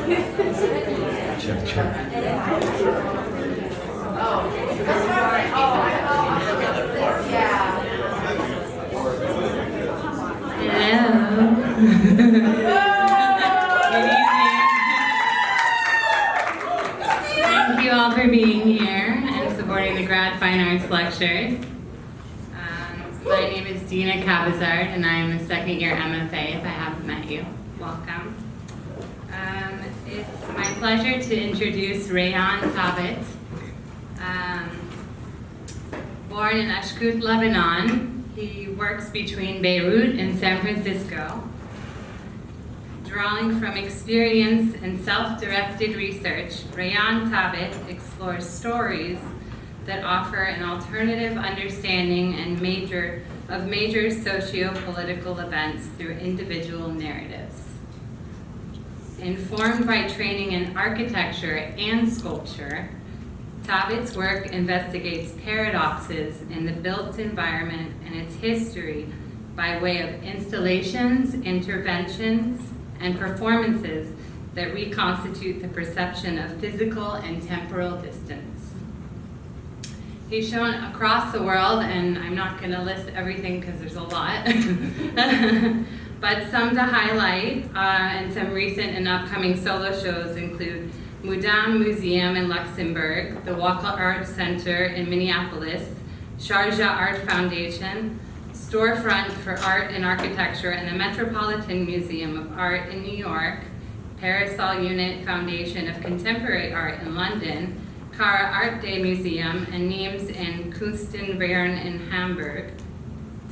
Check, check. Thank you all for being here and supporting the Grad Fine Arts Lectures. My name is Dina Cabazard and I am a second year MFA if I haven't met you. Welcome. It's my pleasure to introduce Rayyane Tabet. Born in Ashkut, Lebanon, he works between Beirut and San Francisco. Drawing from experience and self-directed research, Rayyane Tabet explores stories that offer an alternative understanding and of major socio-political events through individual narratives. Informed by training in architecture and sculpture, Tabet's work investigates paradoxes in the built environment and its history by way of installations, interventions, and performances that reconstitute the perception of physical and temporal distance. He's shown across the world, and I'm not going to list everything because there's a lot, but some to highlight, and some recent and upcoming solo shows include MUDAM Museum in Luxembourg, the Walker Art Center in Minneapolis, Sharjah Art Foundation, Storefront for Art and Architecture and the Metropolitan Museum of Art in New York, Parasol Unit Foundation of Contemporary Art in London, Carré Art Day Museum, and Nîmes and Kunstverein in Hamburg.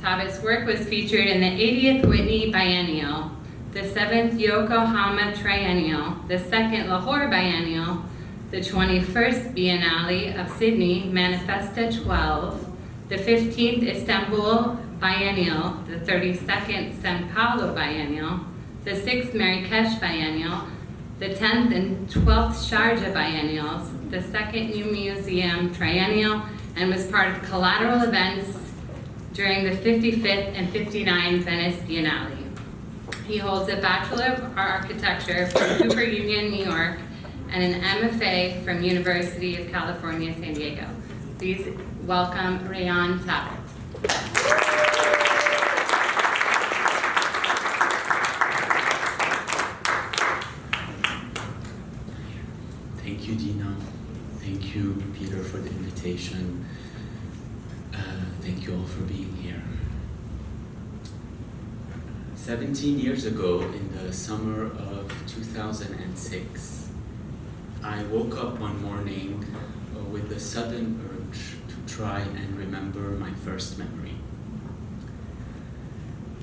Tabet's work was featured in the 80th Whitney Biennial, the 7th Yokohama Triennial, the 2nd Lahore Biennial, the 21st Biennale of Sydney, Manifesta 12, the 15th Istanbul Biennial, the 32nd São Paulo Biennial, the 6th Marrakech Biennale, the 10th and 12th Sharjah Biennials, the 2nd New Museum Triennial, and was part of collateral events during the 55th and 59th Venice Biennale. He holds a Bachelor of Architecture from Cooper Union, New York, and an MFA from University of California, San Diego. Please welcome Rayyane Tabet. Thank you, Dina. Thank you, Peter, for the invitation. Thank you all for being here. 17 years ago, in the summer of 2006, I woke up one morning with the sudden urge to try and remember my first memory.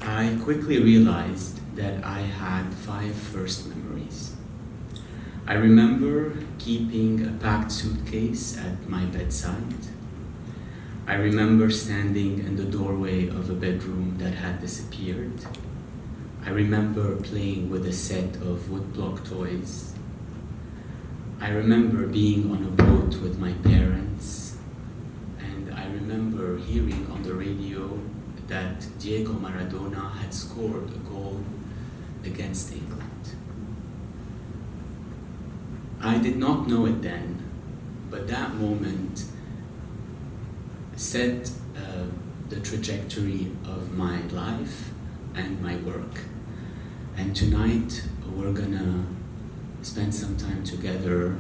I quickly realized that I had 5 first memories. I remember keeping a packed suitcase at my bedside. I remember standing in the doorway of a bedroom that had disappeared. I remember playing with a set of woodblock toys. I remember being on a boat with my parents, and I remember hearing on the radio that Diego Maradona had scored a goal against England. I did not know it then, but that moment set the trajectory of my life and my work. And tonight we're gonna spend some time together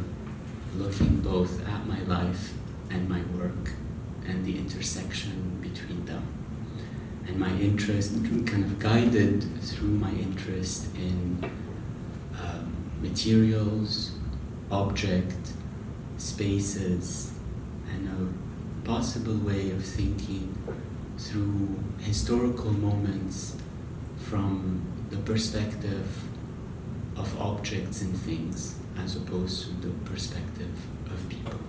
looking both at my life and my work and the intersection between them. And my interest, kind of guided through my interest in materials, object, spaces, and a possible way of thinking through historical moments from the perspective of objects and things as opposed to the perspective of people.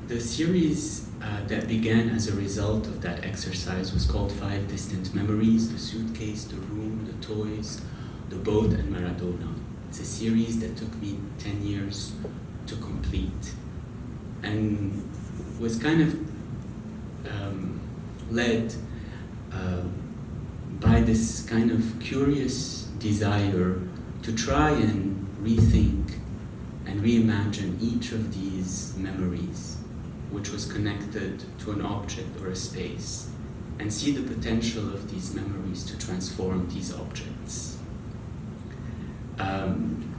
The series that began as a result of that exercise was called 5 Distant Memories: the suitcase, the room, the toys, the boat, and Maradona. It's a series that took me 10 years to complete and was kind of led by this kind of curious desire to try and rethink and reimagine each of these memories, which was connected to an object or a space, and see the potential of these memories to transform these objects.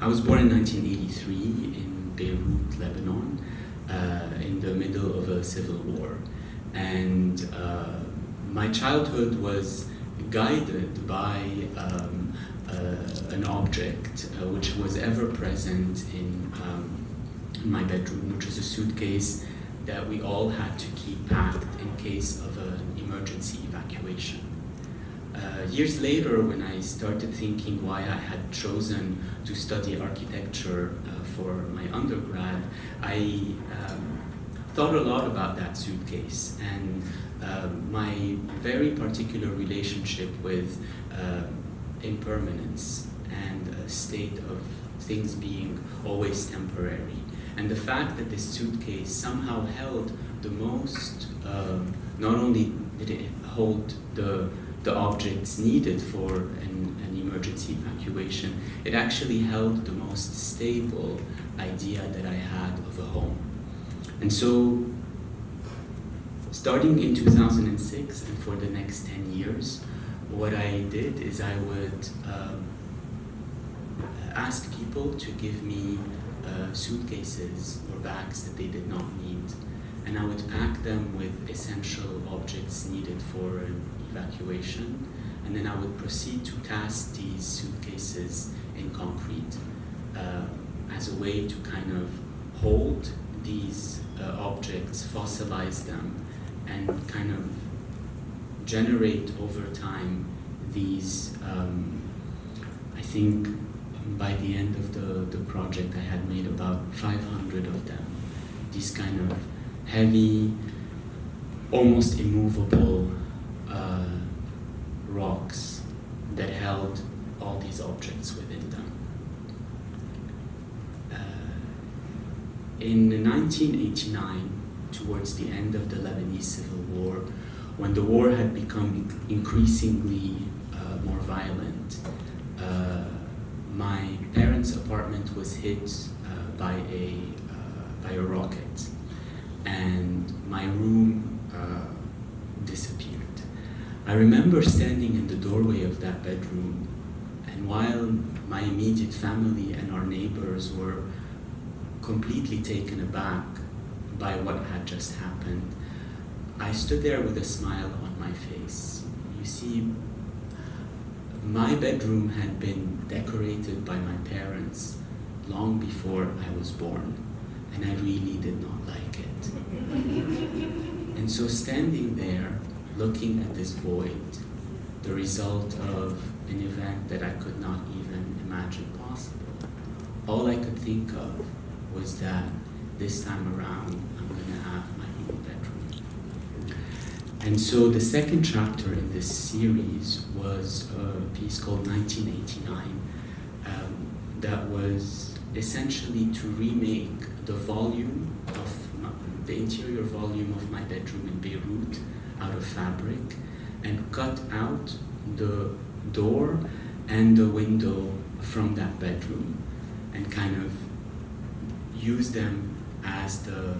I was born in 1983 in Beirut, Lebanon, in the middle of a civil war. And my childhood was guided by an object which was ever present in my bedroom, which was a suitcase that we all had to keep packed in case of an emergency evacuation. Years later, when I started thinking why I had chosen to study architecture for my undergrad, I thought a lot about that suitcase and my very particular relationship with impermanence and a state of things being always temporary. And the fact that this suitcase somehow held the most, not only did it hold the objects needed for an emergency evacuation, it actually held the most stable idea that I had of a home. And so, starting in 2006 and for the next 10 years, what I did is I would ask people to give me suitcases or bags that they did not need, and I would pack them with essential objects needed for an evacuation, and then I would proceed to cast these suitcases in concrete as a way to kind of hold these objects, fossilize them, and kind of generate over time these, I think by the end of the project I had made about 500 of them, these kind of heavy, almost immovable rocks that held all these objects within them. In 1989, towards the end of the Lebanese Civil War, when the war had become increasingly more violent, my parents' apartment was hit by a rocket, and my room disappeared. I remember standing in the doorway of that bedroom, and while my immediate family and our neighbors were completely taken aback by what had just happened, I stood there with a smile on my face. You see, my bedroom had been decorated by my parents long before I was born, and I really did not like it. And so standing there, looking at this void, the result of an event that I could not even imagine possible, all I could think of was that this time around, I'm gonna have my own bedroom. And so the second chapter in this series was a piece called 1989 that was essentially to remake the volume of the interior volume of my bedroom in Beirut out of fabric and cut out the door and the window from that bedroom and kind of use them as the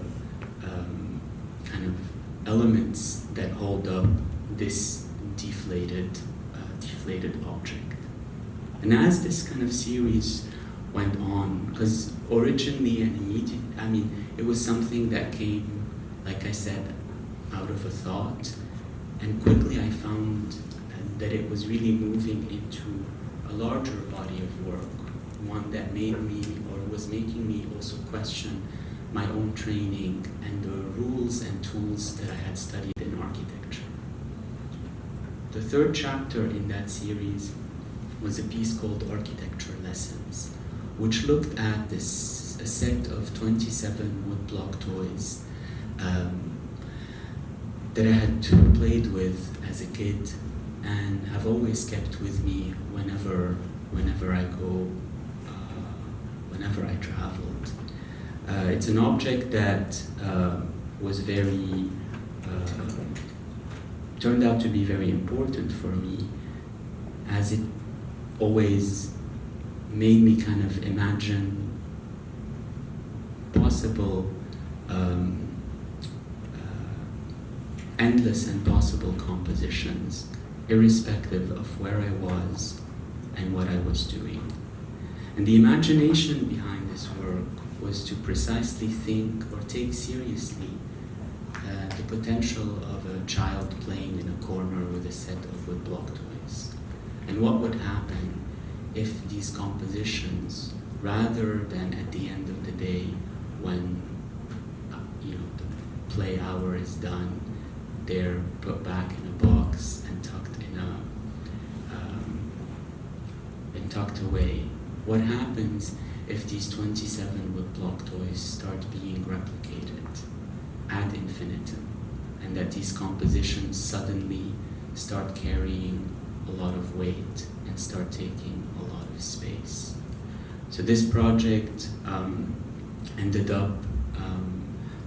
kind of elements that hold up this deflated object. And as this kind of series went on, because originally and immediately, it was something that came, like I said, out of a thought, and quickly I found that it was really moving into a larger body of work, one that made me, or was making me also question my own training and the rules and tools that I had studied in architecture. The third chapter in that series was a piece called Architecture Lessons, which looked at a set of 27 woodblock toys that I had played with as a kid and have always kept with me whenever I go, whenever I traveled. It's an object that was very, turned out to be very important for me, as it always made me kind of imagine possible, endless and possible compositions, irrespective of where I was and what I was doing. And the imagination behind this work was to precisely think or take seriously the potential of a child playing in a corner with a set of woodblock toys. And what would happen if these compositions, rather than at the end of the day when the play hour is done, they're put back in a box and tucked away. What happens if these 27 woodblock toys start being replicated ad infinitum, and that these compositions suddenly start carrying a lot of weight and start taking a lot of space? So this project ended up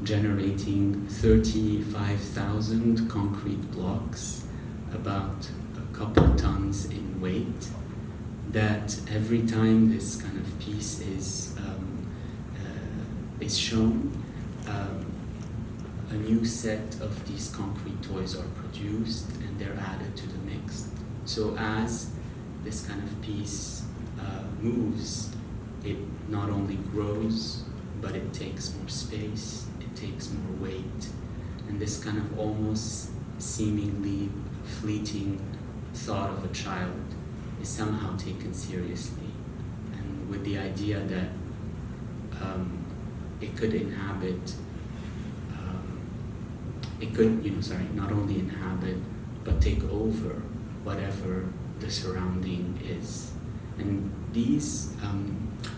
generating 35,000 concrete blocks, about a couple tons in weight, that every time this kind of piece is shown, a new set of these concrete toys are produced and they're added to the mix. So as this kind of piece moves, it not only grows, but it takes more space, it takes more weight, and this kind of almost seemingly fleeting thought of a child is somehow taken seriously, and with the idea that it could inhabit, not only inhabit, but take over whatever the surrounding is. And these,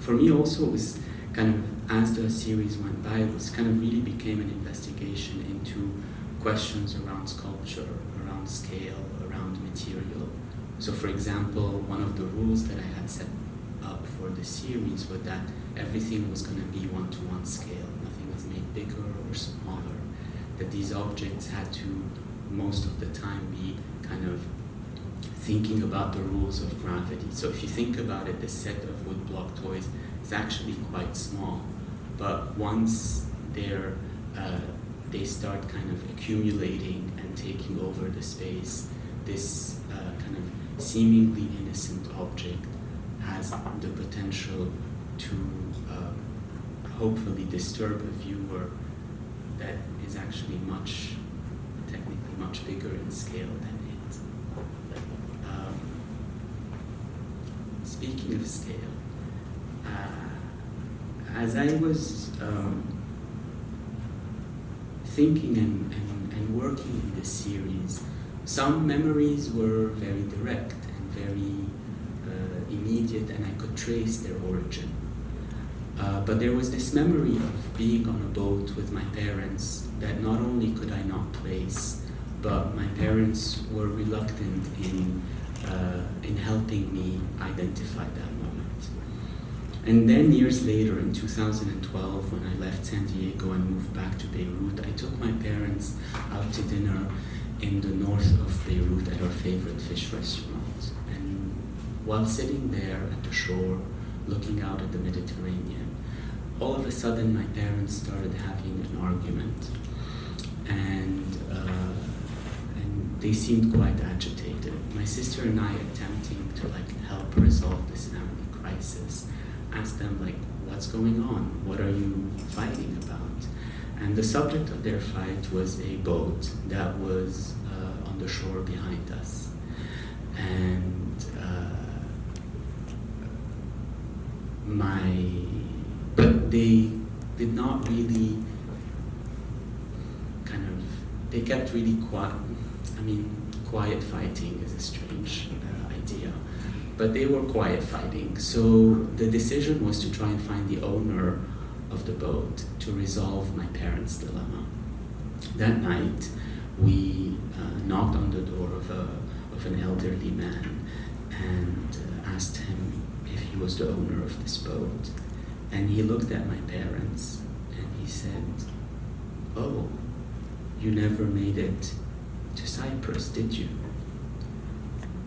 for me also, was kind of, as the series went by, it was kind of really became an investigation into questions around sculpture, around scale, around material. So for example, one of the rules that I had set up for the series was that everything was going to be one-to-one scale. Nothing was made bigger or smaller. That these objects had to, most of the time, be kind of thinking about the rules of gravity. So if you think about it, the set of woodblock toys is actually quite small. But once they start kind of accumulating and taking over the space, this kind of seemingly innocent object has the potential to hopefully disturb a viewer that is actually technically much bigger in scale than it. Speaking of scale, as I was thinking and working in this series, some memories were very direct and very immediate, and I could trace their origin. But there was this memory of being on a boat with my parents that not only could I not place, but my parents were reluctant in helping me identify that moment. And then years later, in 2012, when I left San Diego and moved back to Beirut, I took my parents out to dinner in the north of Beirut at our favorite fish restaurant. And while sitting there at the shore, looking out at the Mediterranean, all of a sudden my parents started having an argument, and they seemed quite agitated. My sister and I, attempting to help resolve this family crisis, asked them what's going on? What are you fighting about? And the subject of their fight was a boat that was on the shore behind us. And but they did not really they kept really quiet. Quiet fighting is a strange idea, but they were quiet fighting. So the decision was to try and find the owner of the boat to resolve my parents' dilemma. That night, we knocked on the door of an elderly man and asked him if he was the owner of this boat. And he looked at my parents and he said, "Oh, you never made it to Cyprus, did you?"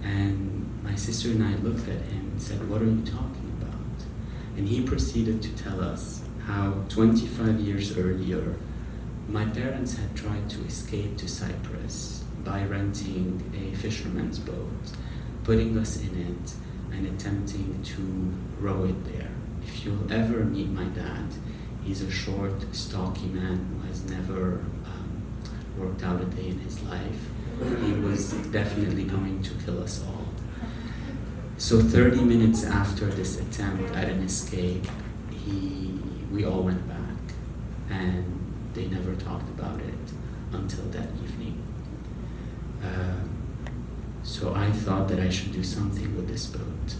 And my sister and I looked at him and said, "What are you talking about?" And he proceeded to tell us how 25 years earlier, my parents had tried to escape to Cyprus by renting a fisherman's boat, putting us in it, and attempting to row it there. If you'll ever meet my dad, he's a short, stocky man who has never worked out a day in his life. He was definitely going to kill us all. So 30 minutes after this attempt at an escape, we all went back, and they never talked about it until that evening. So I thought that I should do something with this boat.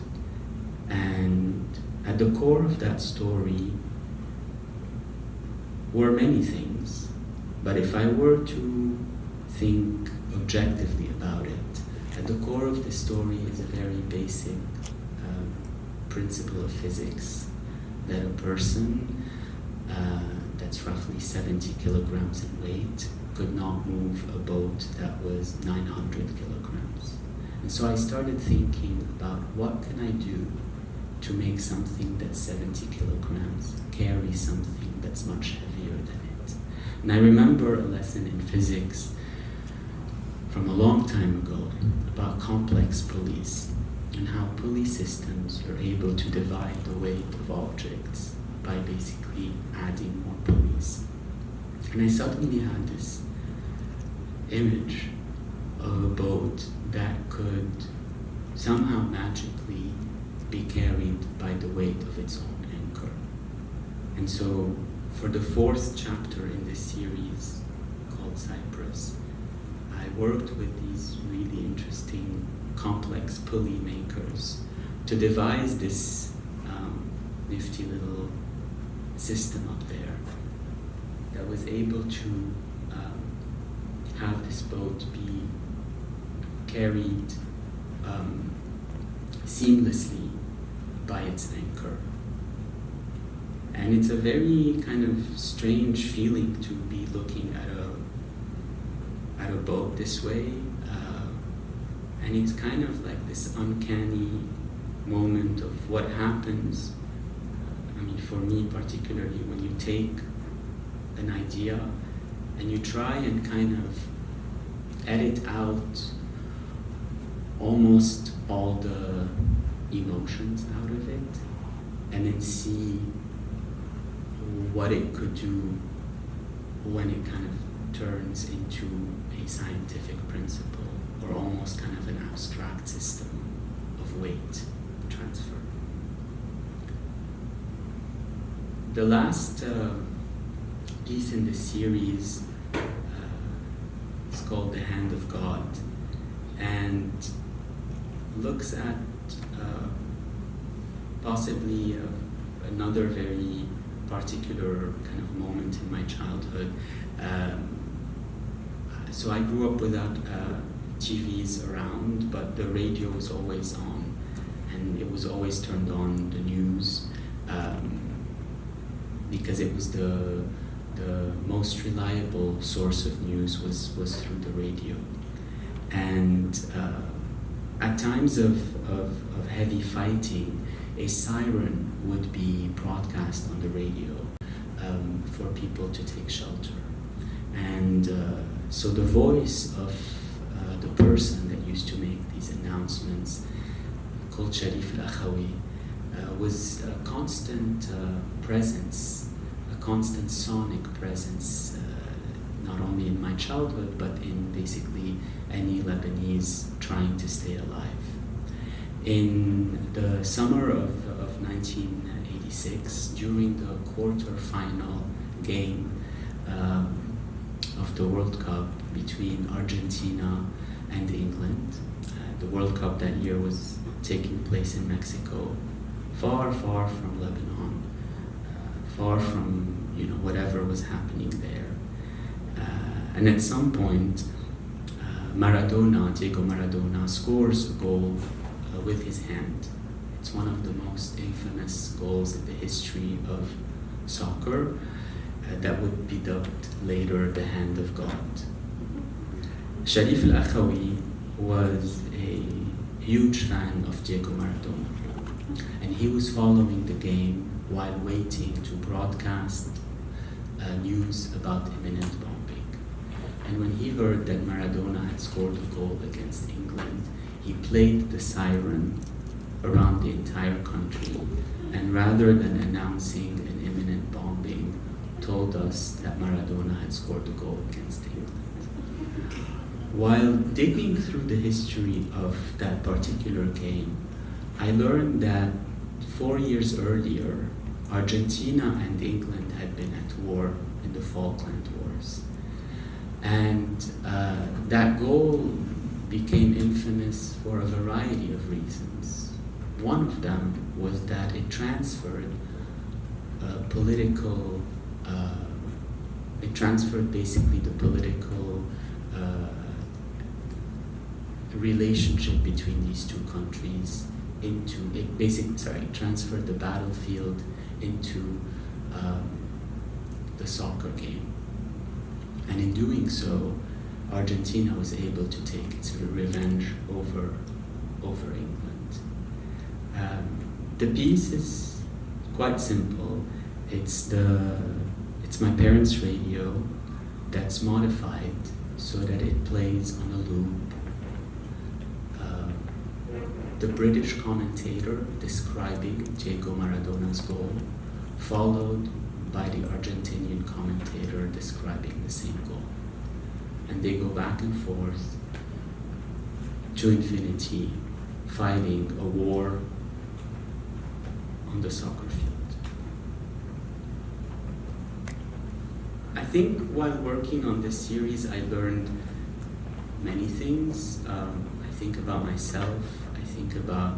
And at the core of that story were many things, but if I were to think objectively about it, at the core of the story is a very basic principle of physics, that a person that's roughly 70 kilograms in weight could not move a boat that was 900 kilograms. And so I started thinking about what can I do to make something that's 70 kilograms carry something that's much heavier than it. And I remember a lesson in physics from a long time ago about complex pulleys and how pulley systems are able to divide the weight of objects by basically adding more pulleys. And I suddenly had this image of a boat that could somehow magically be carried by the weight of its own anchor. And so for the fourth chapter in this series called Cyprus, I worked with these really interesting complex pulley makers to devise this nifty little system up there that was able to have this boat be carried seamlessly by its anchor. And it's a very kind of strange feeling to be looking at a boat this way, and it's kind of like this uncanny moment of what happens. I mean, for me particularly, when you take an idea and you try and kind of edit out almost all the emotions out of it, and then see what it could do when it kind of turns into a scientific principle, or almost kind of an abstract system of weight transfer. The last piece in this series is called The Hand of God, and looks at possibly another very particular kind of moment in my childhood. So I grew up without TVs around, but the radio was always on, and it was always turned on, the news, because it was the most reliable source of news was through the radio. And at times of heavy fighting, a siren would be broadcast on the radio for people to take shelter. And so the voice of the person that used to make these announcements, called Sharif al-Akhawi, was a constant presence, a constant sonic presence, not only in my childhood, but in basically any Lebanese trying to stay alive. In the summer of 1986, during the quarter-final game of the World Cup between Argentina and England, the World Cup that year was taking place in Mexico, far, far from Lebanon, far from whatever was happening there. And at some point, Diego Maradona scores a goal with his hand. It's one of the most infamous goals in the history of soccer, that would be dubbed later the Hand of God. Sharif al-Akhawi was a huge fan of Diego Maradona. And he was following the game while waiting to broadcast news about imminent bombing. And when he heard that Maradona had scored a goal against England, he played the siren around the entire country, and rather than announcing an imminent bombing, told us that Maradona had scored a goal against England. While digging through the history of that particular game, I learned that 4 years earlier, Argentina and England had been at war in the Falkland Wars. And that goal became infamous for a variety of reasons. One of them was that it transferred basically the political relationship between these two countries transferred the battlefield into the soccer game. And in doing so, Argentina was able to take its revenge over England. The piece is quite simple. It's my parents' radio that's modified so that it plays on a loop. The British commentator describing Diego Maradona's goal, followed by the Argentinian commentator describing the same goal. And they go back and forth to infinity, fighting a war on the soccer field. I think while working on this series, I learned many things. I think about myself. I think about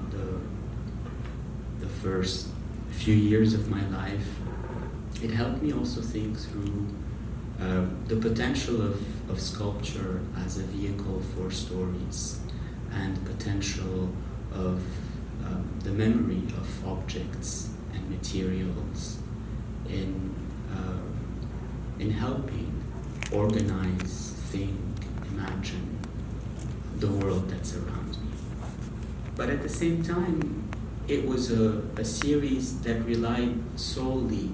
the first few years of my life. It helped me also think through the potential of sculpture as a vehicle for stories, and the potential of the memory of objects and materials in helping organize, think, imagine the world that's around me. But at the same time, it was a series that relied solely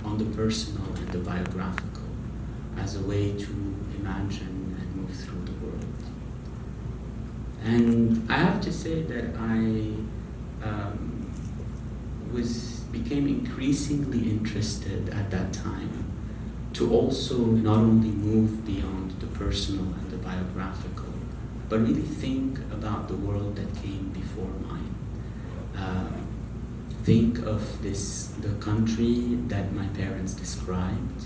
on the personal and the biographical as a way to imagine and move through the world. And I have to say that I became increasingly interested at that time to also not only move beyond the personal and the biographical, but really think about the world that came before mine. Think of the country that my parents described,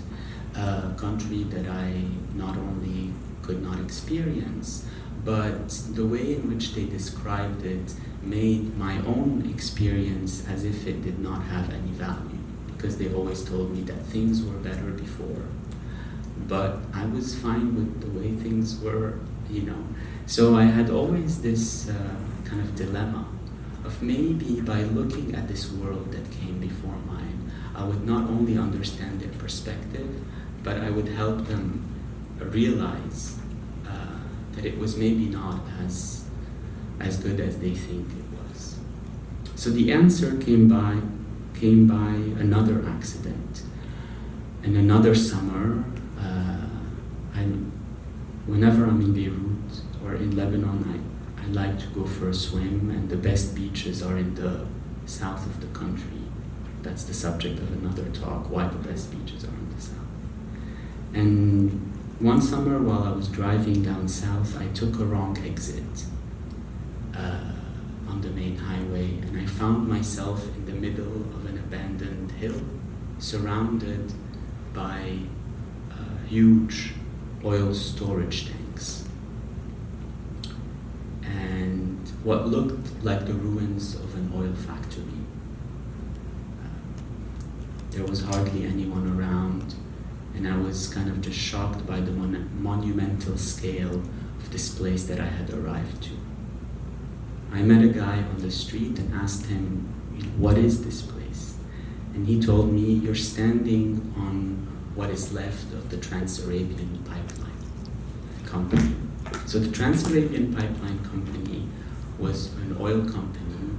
a country that I not only could not experience, but the way in which they described it made my own experience as if it did not have any value, because they always told me that things were better before. But I was fine with the way things were, So I had always this kind of dilemma of maybe by looking at this world that came before mine, I would not only understand their perspective, but I would help them realize that it was maybe not as good as they think it was. So the answer came by another accident. And another summer, whenever I'm in Beirut or in Lebanon, I like to go for a swim, and the best beaches are in the south of the country. That's the subject of another talk, why the best beaches are in the south. And one summer while I was driving down south, I took a wrong exit on the main highway, and I found myself in the middle of an abandoned hill, surrounded by huge oil storage tanks. And what looked like the ruins of an oil factory. There was hardly anyone around, and I was kind of just shocked by the monumental scale of this place that I had arrived to. I met a guy on the street and asked him, what is this place? And he told me, you're standing on what is left of the Trans-Arabian Pipeline Company. So the Trans-Arabian Pipeline Company was an oil company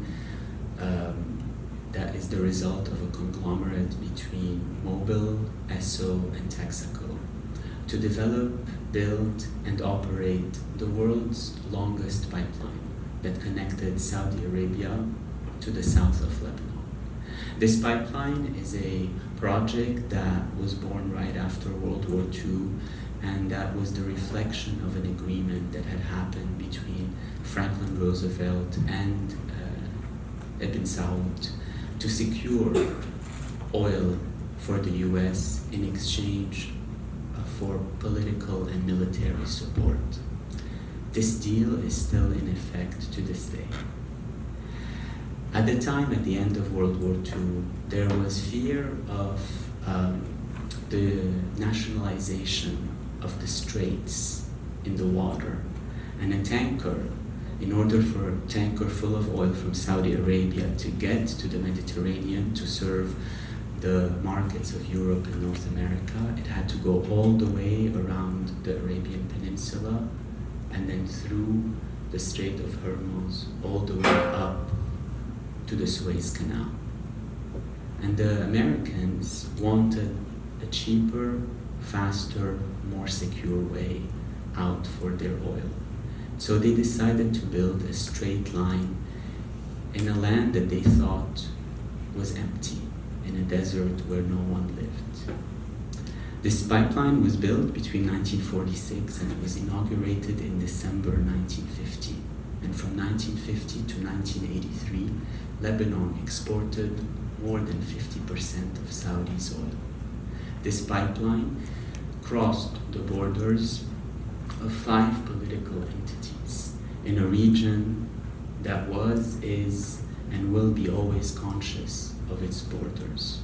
that is the result of a conglomerate between Mobil, Esso, and Texaco to develop, build, and operate the world's longest pipeline that connected Saudi Arabia to the south of Lebanon. This pipeline is a project that was born right after World War II, and that was the reflection of an agreement that had happened between Franklin Roosevelt and Ibn Saud to secure oil for the US in exchange for political and military support. This deal is still in effect to this day. At the time, at the end of World War II, there was fear of the nationalization of the straits in the water, and a tanker, in order for a tanker full of oil from Saudi Arabia to get to the Mediterranean to serve the markets of Europe and North America, it had to go all the way around the Arabian Peninsula and then through the Strait of Hormuz, all the way up to the Suez Canal. And the Americans wanted a cheaper, faster, more secure way out for their oil. So they decided to build a straight line in a land that they thought was empty, in a desert where no one lived. This pipeline was built between 1946 and it was inaugurated in December 1950. And from 1950 to 1983, Lebanon exported more than 50% of Saudi's oil. This pipeline crossed the borders of 5 political entities in a region that was, is, and will be always conscious of its borders.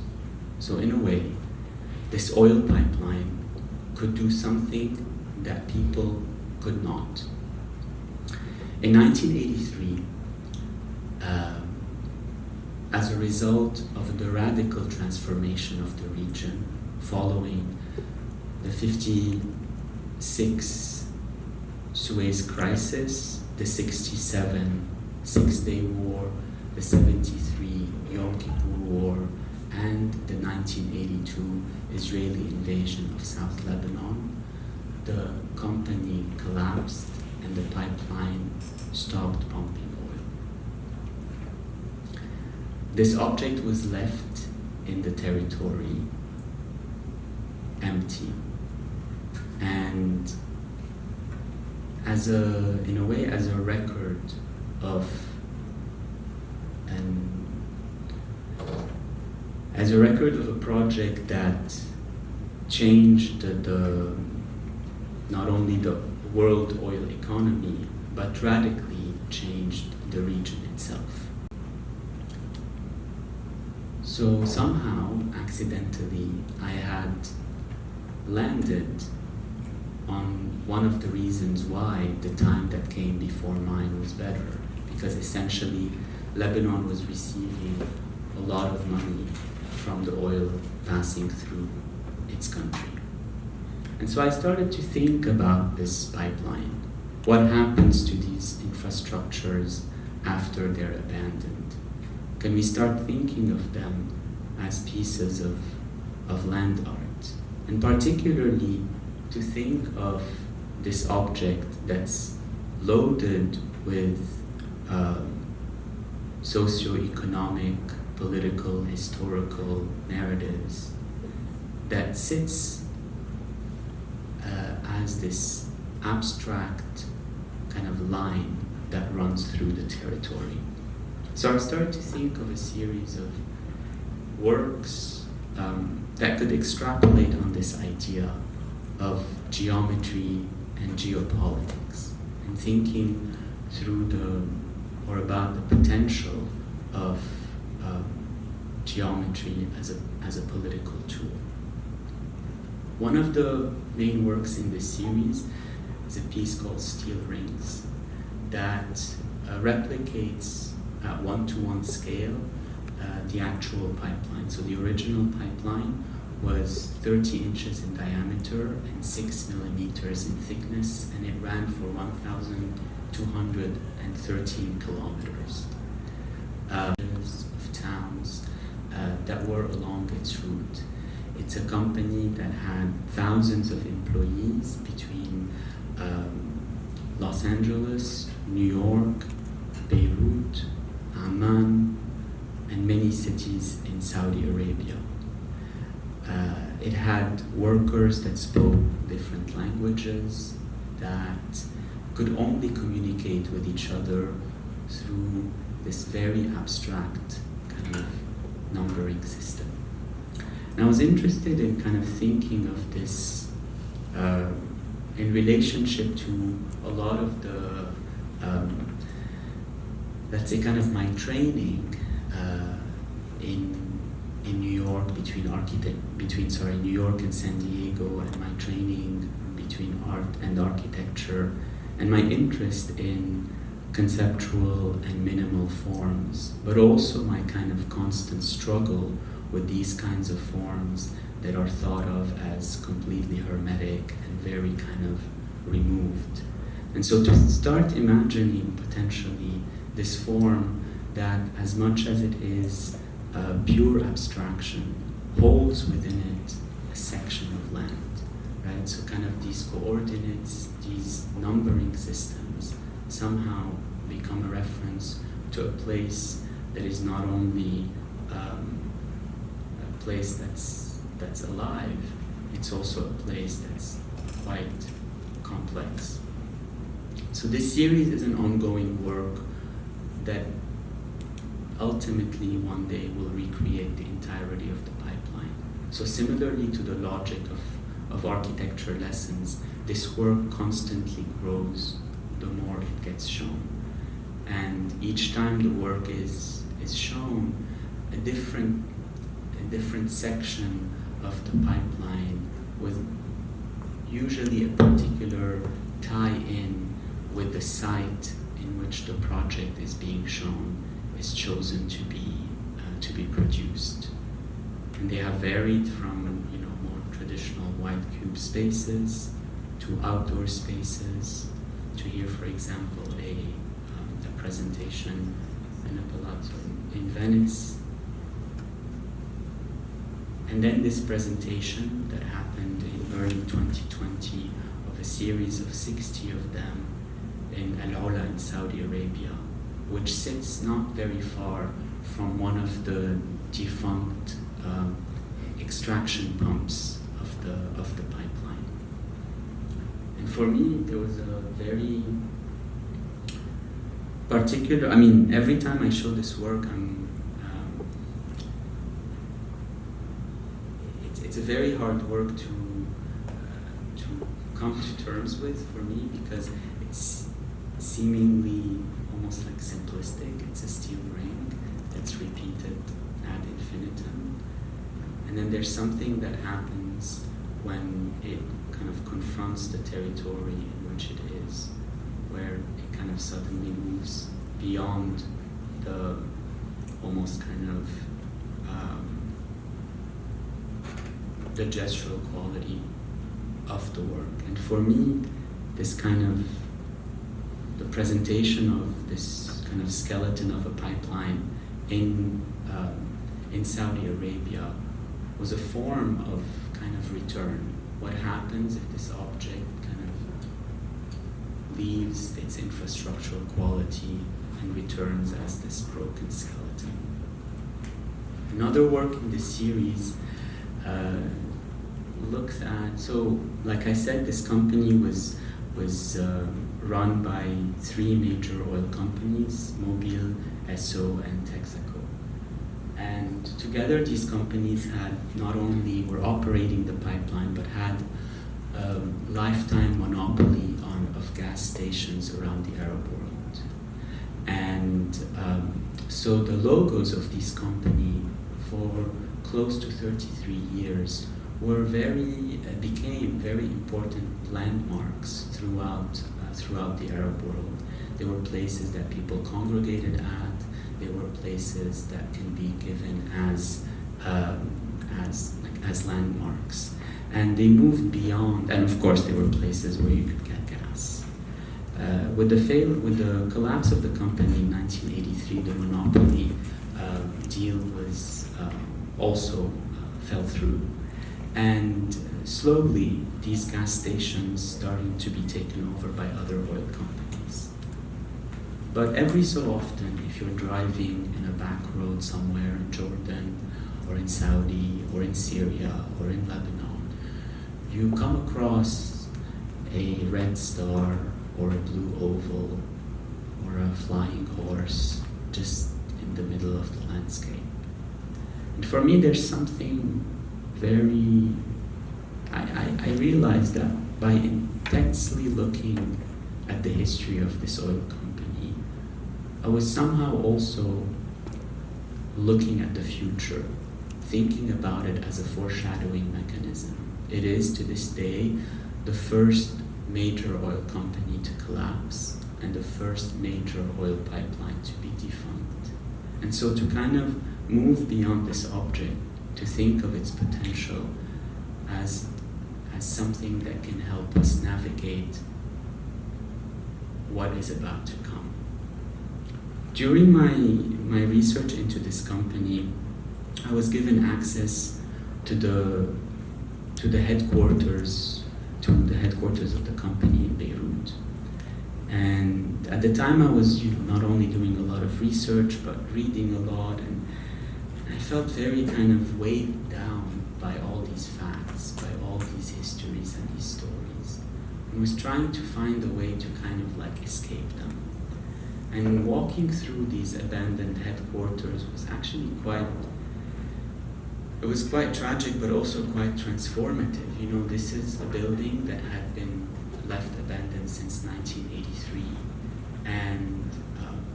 So in a way, this oil pipeline could do something that people could not. In 1983, as a result of the radical transformation of the region following the 56 Suez Crisis, the 67 Six-Day War, the 73 Yom Kippur War, and the 1982 Israeli invasion of South Lebanon, the company collapsed and the pipeline stopped pumping oil. This object was left in the territory empty, and in a way as a record of a project that changed not only the world oil economy, but radically changed the region itself. So somehow, accidentally, I had landed on one of the reasons why the time that came before mine was better, because essentially Lebanon was receiving a lot of money from the oil passing through its country. And so I started to think about this pipeline. What happens to these infrastructures after they're abandoned? Can we start thinking of them as pieces of land art? And particularly to think of this object that's loaded with socio-economic, political, historical narratives that sits as this abstract kind of line that runs through the territory. So I started to think of a series of works that could extrapolate on this idea of geometry and geopolitics, and thinking through about the potential of geometry as a political tool. One of the main works in this series is a piece called Steel Rings that replicates at 1-to-1 scale the actual pipeline. So the original pipeline was 30 inches in diameter and 6 millimeters in thickness, and it ran for 1,000 213 kilometers of towns that were along its route. It's a company that had thousands of employees between Los Angeles, New York, Beirut, Amman, and many cities in Saudi Arabia. It had workers that spoke different languages, that could only communicate with each other through this very abstract kind of numbering system. And I was interested in kind of thinking of this in relationship to a lot of the, let's say, kind of my training in New York between New York and San Diego, and my training between art and architecture, and my interest in conceptual and minimal forms, but also my kind of constant struggle with these kinds of forms that are thought of as completely hermetic and very kind of removed. And so to start imagining potentially this form that, as much as it is pure abstraction, holds within it a section of land, right? So kind of these coordinates, these numbering systems somehow become a reference to a place that is not only a place that's alive, it's also a place that's quite complex. So this series is an ongoing work that ultimately one day will recreate the entirety of the pipeline. So similarly to the logic of architecture lessons, this work constantly grows the more it gets shown. And each time the work is shown, a different section of the pipeline with usually a particular tie-in with the site in which the project is being shown is chosen to be produced. And they have varied from more traditional white cube spaces to outdoor spaces to here, for example, a presentation in a palazzo in Venice. And then this presentation that happened in early 2020 of a series of 60 of them in Al-Ula in Saudi Arabia, which sits not very far from one of the defunct extraction pumps of the pipeline. And for me, there was a very particular, every time I show this work, it's a very hard work to come to terms with for me, because it's seemingly almost like simplistic. It's a steel ring that's repeated ad infinitum. And then there's something that happens when it kind of confronts the territory in which it is, where it kind of suddenly moves beyond the almost kind of the gestural quality of the work. And for me, this kind of the presentation of this kind of skeleton of a pipeline in Saudi Arabia was a form of kind of return. What happens if this object kind of leaves its infrastructural quality and returns as this broken skeleton? Another work in this series looks at, so like I said, this company was run by three major oil companies, Mobil, Esso, and Texaco. And together these companies had not only were operating the pipeline, but had a lifetime monopoly of gas stations around the Arab world. And so the logos of this company for close to 33 years became very important landmarks throughout the Arab world. They were places that people congregated at. They were places that can be given as landmarks. And they moved beyond, and of course they were places where you could get gas. With the collapse of the company in 1983, the monopoly deal was also fell through, and slowly these gas stations started to be taken over by other oil companies. But every so often, if you're driving in a back road somewhere in Jordan, or in Saudi, or in Syria, or in Lebanon, you come across a red star, or a blue oval, or a flying horse just in the middle of the landscape. And for me, there's something very, I realized that by intensely looking at the history of this oil company, I was somehow also looking at the future, thinking about it as a foreshadowing mechanism. It is, to this day, the first major oil company to collapse and the first major oil pipeline to be defunct. And so to kind of move beyond this object, to think of its potential as something that can help us navigate what is about to come. During my research into this company, I was given access to the headquarters of the company in Beirut. And at the time I was not only doing a lot of research, but reading a lot, and I felt very kind of weighed down by all these facts, by all these histories and these stories, and was trying to find a way to kind of like escape them. And walking through these abandoned headquarters was actually quite tragic, but also quite transformative. This is a building that had been left abandoned since 1983, and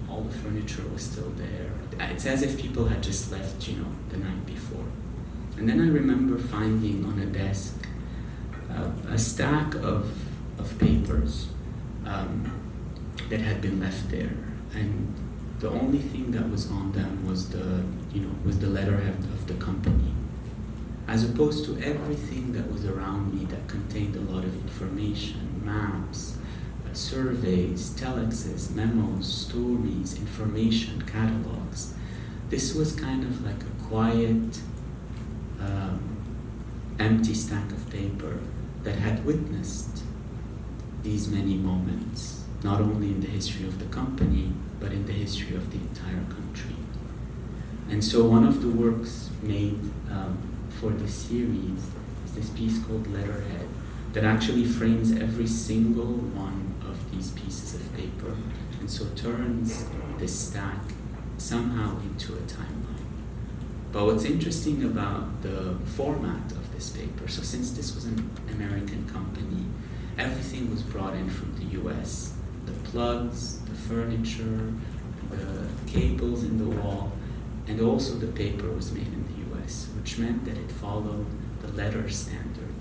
all the furniture was still there. It's as if people had just left, the night before. And then I remember finding on a desk a stack of papers that had been left there, and the only thing that was on them was the letterhead of the company, as opposed to everything that was around me that contained a lot of information, maps, surveys, telexes, memos, stories, information, catalogs. This was kind of like a quiet, empty stack of paper that had witnessed these many moments, not only in the history of the company, but in the history of the entire country. And so one of the works made for this series is this piece called Letterhead, that actually frames every single one of these pieces of paper, and so turns this stack somehow into a timeline. But what's interesting about the format of this paper, so since this was an American company, everything was brought in from the US. The plugs, the furniture, the cables in the wall, and also the paper was made in the US, which meant that it followed the letter standard.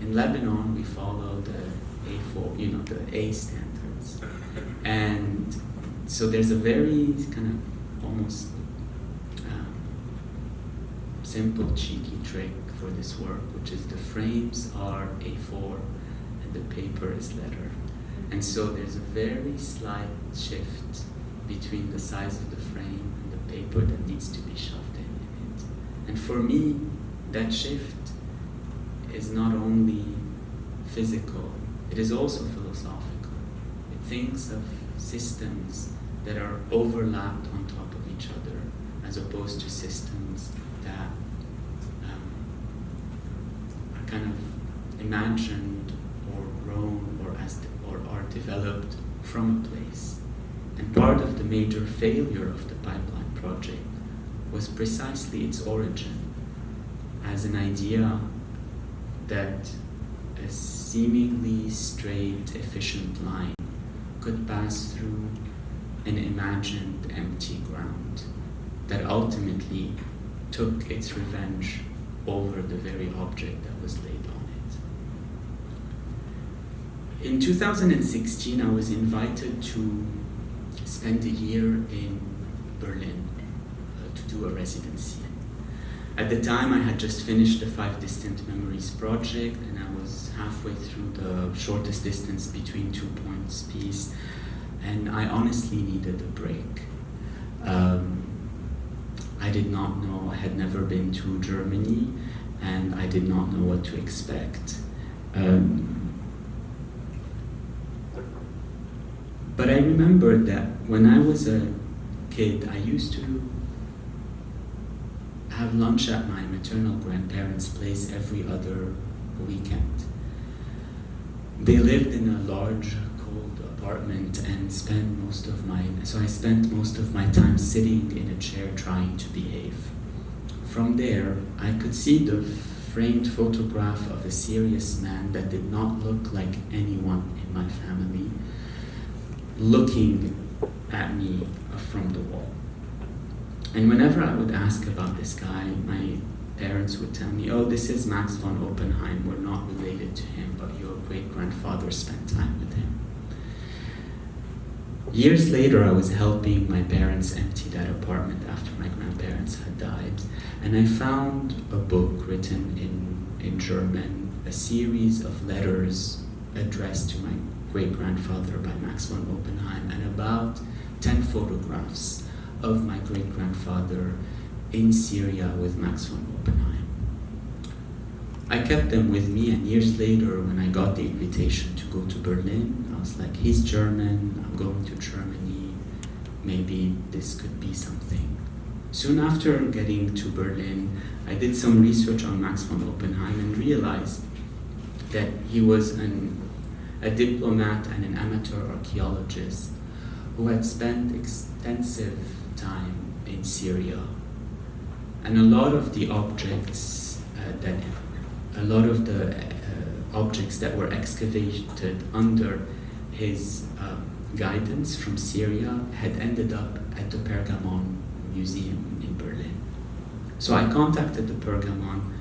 In Lebanon, we follow the A4, the A standards. And so there's a very kind of almost simple, cheeky trick for this work, which is the frames are A4 and the paper is letter. And so there's a very slight shift between the size of the frame and the paper that needs to be shoved in it. And for me, that shift is not only physical, it is also philosophical. It thinks of systems that are overlapped on top of each other, as opposed to systems that are kind of imagined or grown or are developed from a place. And part of the major failure of the pipeline project was precisely its origin as an idea that a seemingly straight, efficient line could pass through an imagined empty ground that ultimately took its revenge over the very object that was laid on it. In 2016, I was invited to spend a year in Berlin to do a residency. At the time, I had just finished the 5 Distant Memories project, and I was halfway through the shortest distance between 2 points piece, and I honestly needed a break. I did not know, I had never been to Germany, and I did not know what to expect. But I remembered that when I was a kid, I used to have lunch at my maternal grandparents' place every other weekend. They lived in a large, cold apartment and I spent most of my time sitting in a chair trying to behave. From there, I could see the framed photograph of a serious man that did not look like anyone in my family, looking at me from the wall. And whenever I would ask about this guy, my parents would tell me, oh, this is Max von Oppenheim, we're not related to him, but your great-grandfather spent time with him. Years later, I was helping my parents empty that apartment after my grandparents had died, and I found a book written in German, a series of letters addressed to my great-grandfather by Max von Oppenheim, and about 10 photographs of my great-grandfather in Syria with Max von Oppenheim. I kept them with me, and years later, when I got the invitation to go to Berlin, I was like, he's German, I'm going to Germany, maybe this could be something. Soon after getting to Berlin, I did some research on Max von Oppenheim and realized that he was a diplomat and an amateur archaeologist who had spent extensive time in Syria. And a lot of the objects that were excavated under his guidance from Syria had ended up at the Pergamon Museum in Berlin. So I contacted the Pergamon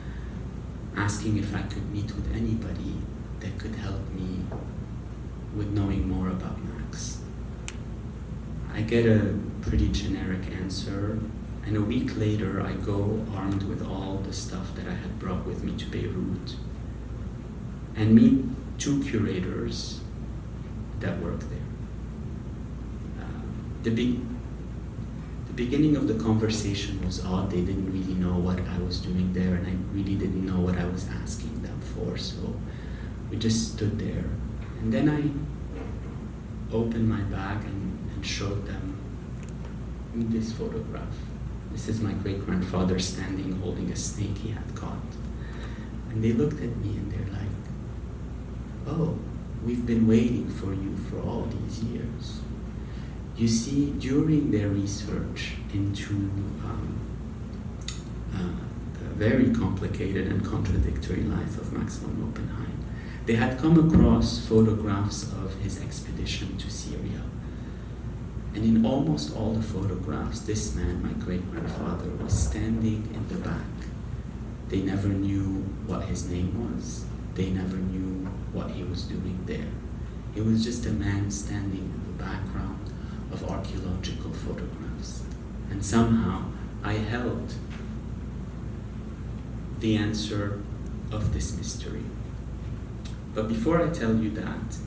asking if I could meet with anybody that could help me with knowing more about Max. I get a pretty generic answer, and a week later I go armed with all the stuff that I had brought with me to Beirut and meet 2 curators that work there. The beginning of the conversation was odd. They didn't really know what I was doing there, and I really didn't know what I was asking them for, so we just stood there. And then I opened my bag and showed them this photograph. This is my great-grandfather standing holding a snake he had caught. And they looked at me and they're like, oh, we've been waiting for you for all these years. You see, during their research into the very complicated and contradictory life of Max von Oppenheim, they had come across photographs of his expedition to Syria. And in almost all the photographs, this man, my great-grandfather, was standing in the back. They never knew what his name was. They never knew what he was doing there. He was just a man standing in the background of archaeological photographs. And somehow I held the answer of this mystery. But before I tell you that,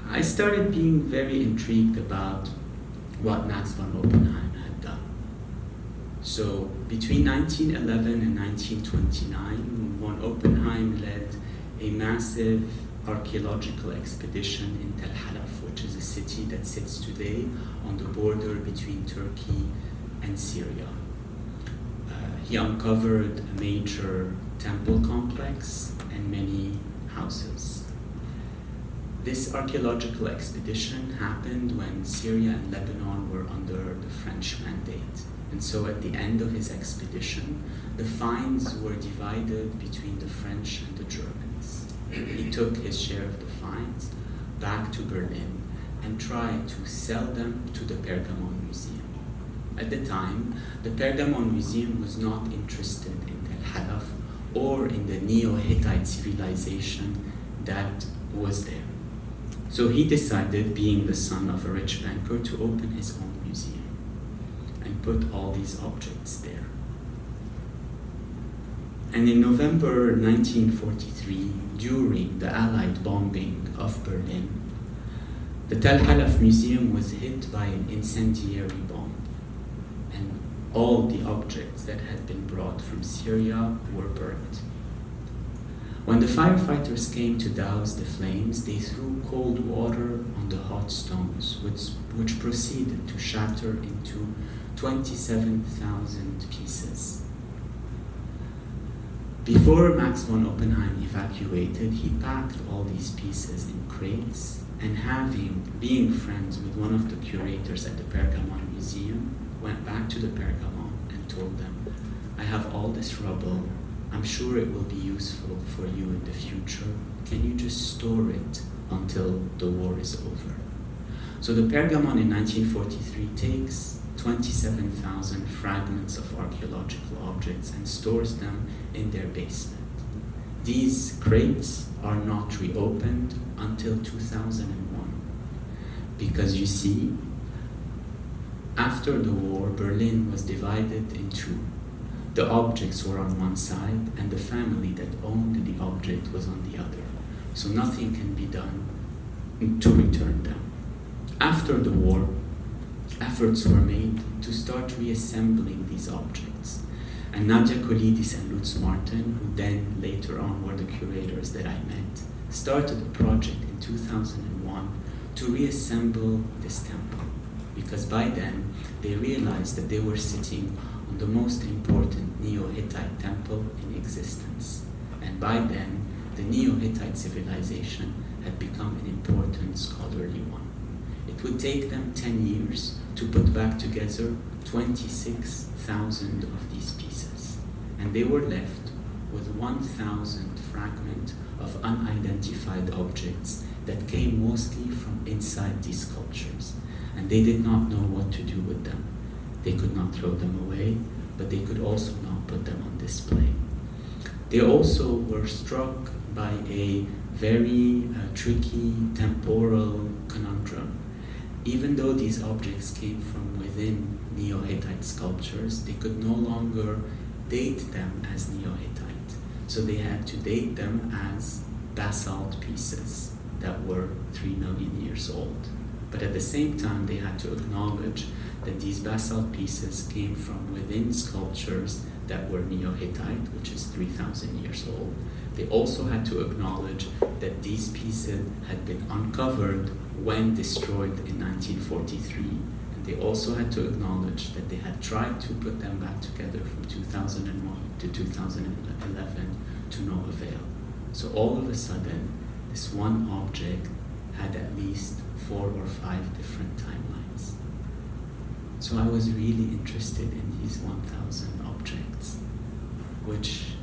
I started being very intrigued about what Max von Oppenheim had done. So between 1911 and 1929, von Oppenheim led a massive archaeological expedition in Tel Halaf, which is a city that sits today on the border between Turkey and Syria. He uncovered a major temple complex and many houses. This archaeological expedition happened when Syria and Lebanon were under the French mandate. And so at the end of his expedition, the finds were divided between the French and the Germans. He took his share of the finds back to Berlin and tried to sell them to the Pergamon Museum. At the time, the Pergamon Museum was not interested in Tel Halaf or in the Neo-Hittite civilization that was there. So he decided, being the son of a rich banker, to open his own museum and put all these objects there. And in November 1943, during the Allied bombing of Berlin, the Tel Halaf Museum was hit by an incendiary bomb, and all the objects that had been brought from Syria were burned. When the firefighters came to douse the flames, they threw cold water on the hot stones, which proceeded to shatter into 27,000 pieces. Before Max von Oppenheim evacuated, he packed all these pieces in crates, and being friends with one of the curators at the Pergamon Museum, went back to the Pergamon and told them, "I have all this rubble. I'm sure it will be useful for you in the future. Can you just store it until the war is over?" So the Pergamon in 1943 takes 27,000 fragments of archaeological objects and stores them in their basement. These crates are not reopened until 2001. Because you see, after the war, Berlin was divided in two. The objects were on one side, and the family that owned the object was on the other. So nothing can be done to return them. After the war, efforts were made to start reassembling these objects. And Nadia Kolidis and Lutz Martin, who then later on were the curators that I met, started a project in 2001 to reassemble this temple. Because by then, they realized that they were sitting on the most important Neo-Hittite temple in existence. And by then, the Neo-Hittite civilization had become an important scholarly one. It would take them 10 years to put back together 26,000 of these pieces. And they were left with 1,000 fragments of unidentified objects that came mostly from inside these sculptures. And they did not know what to do with them. They could not throw them away, but they could also not put them on display. They also were struck by a very tricky temporal conundrum. Even though these objects came from within Neo-Hittite sculptures, they could no longer date them as Neo-Hittite. So they had to date them as basalt pieces that were 3 million years old. But at the same time, they had to acknowledge that these basalt pieces came from within sculptures that were Neo-Hittite, which is 3,000 years old. They also had to acknowledge that these pieces had been uncovered when destroyed in 1943. And they also had to acknowledge that they had tried to put them back together from 2001 to 2011 to no avail. So all of a sudden, this one object had at least 4 or 5 different timelines. So I was really interested in these 1,000 objects, which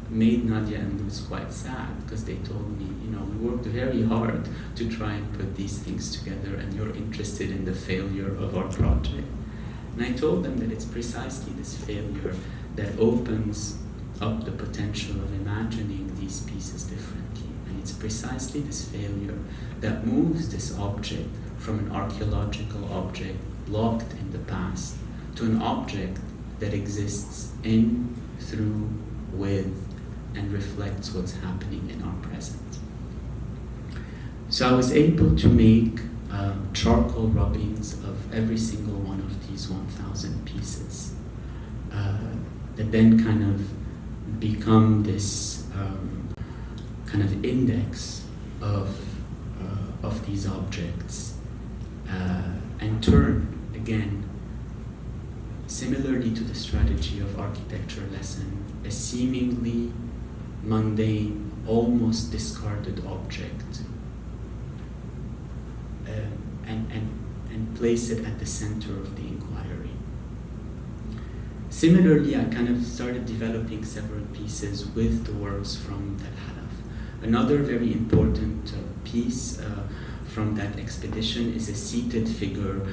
made Nadia and Lutz quite sad, because they told me, we worked very hard to try and put these things together, and you're interested in the failure of our project. And I told them that it's precisely this failure that opens up the potential of imagining these pieces differently. And it's precisely this failure that moves this object from an archaeological object locked in the past to an object that exists in, through, with, and reflects what's happening in our present. So I was able to make charcoal rubbings of every single one of these 1,000 pieces that then kind of become this kind of index of these objects and turn, again, similarly to the strategy of architecture lesson, a seemingly mundane, almost discarded object and place it at the center of the inquiry. Similarly, I kind of started developing several pieces with the works from Tel Halaf. Another very important piece from that expedition is a seated figure,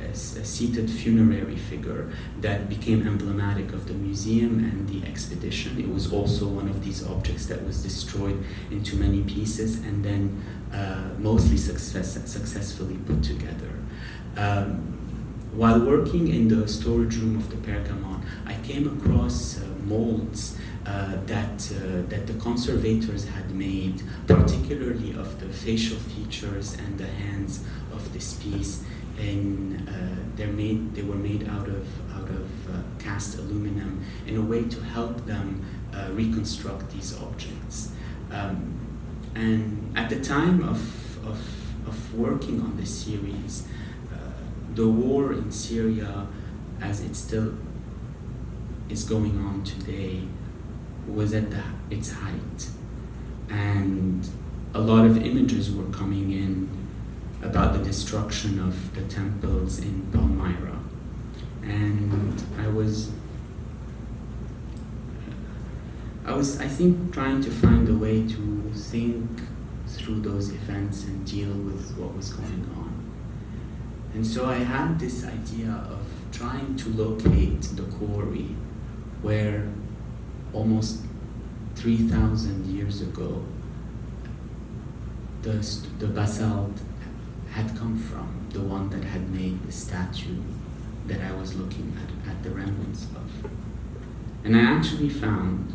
a seated funerary figure that became emblematic of the museum and the expedition. It was also one of these objects that was destroyed into many pieces and then mostly successfully put together. While working in the storage room of the Pergamon, I came across molds that the conservators had made, particularly of the facial features and the hands of this piece. And they were made out of cast aluminum in a way to help them reconstruct these objects. And at the time of working on this series, the war in Syria, as it still is going on today, was at its height. And a lot of images were coming in about the destruction of the temples in Palmyra. And I was, I think, trying to find a way to think through those events and deal with what was going on. And so I had this idea of trying to locate the quarry where almost 3,000 years ago the basalt had come from, the one that had made the statue that I was looking at the remnants of. And I actually found,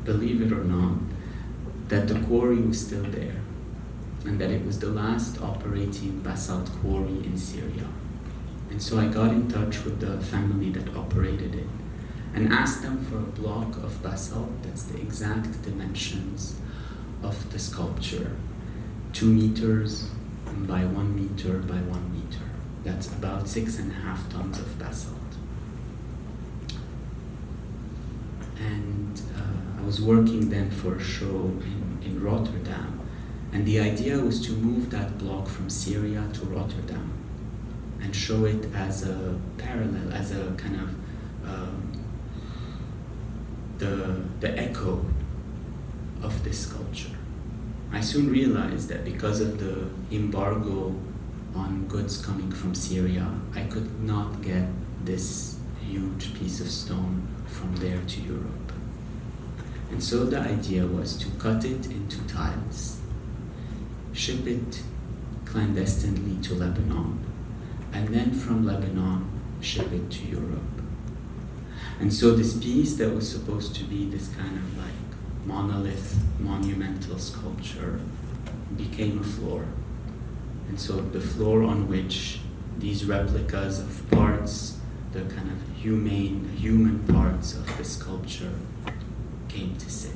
believe it or not, that the quarry was still there, and that it was the last operating basalt quarry in Syria. And so I got in touch with the family that operated it and asked them for a block of basalt that's the exact dimensions of the sculpture, 2 meters by 1 meter by 1 meter. That's about 6.5 tons of basalt. And I was working then for a show in Rotterdam, and the idea was to move that block from Syria to Rotterdam and show it as a parallel, as a kind of the echo of this sculpture. I soon realized that because of the embargo on goods coming from Syria, I could not get this huge piece of stone from there to Europe. And so the idea was to cut it into tiles, ship it clandestinely to Lebanon, and then from Lebanon, ship it to Europe. And so this piece that was supposed to be this kind of like monolith, monumental sculpture became a floor. And so the floor on which these replicas of parts, the kind of human parts of the sculpture came to sit.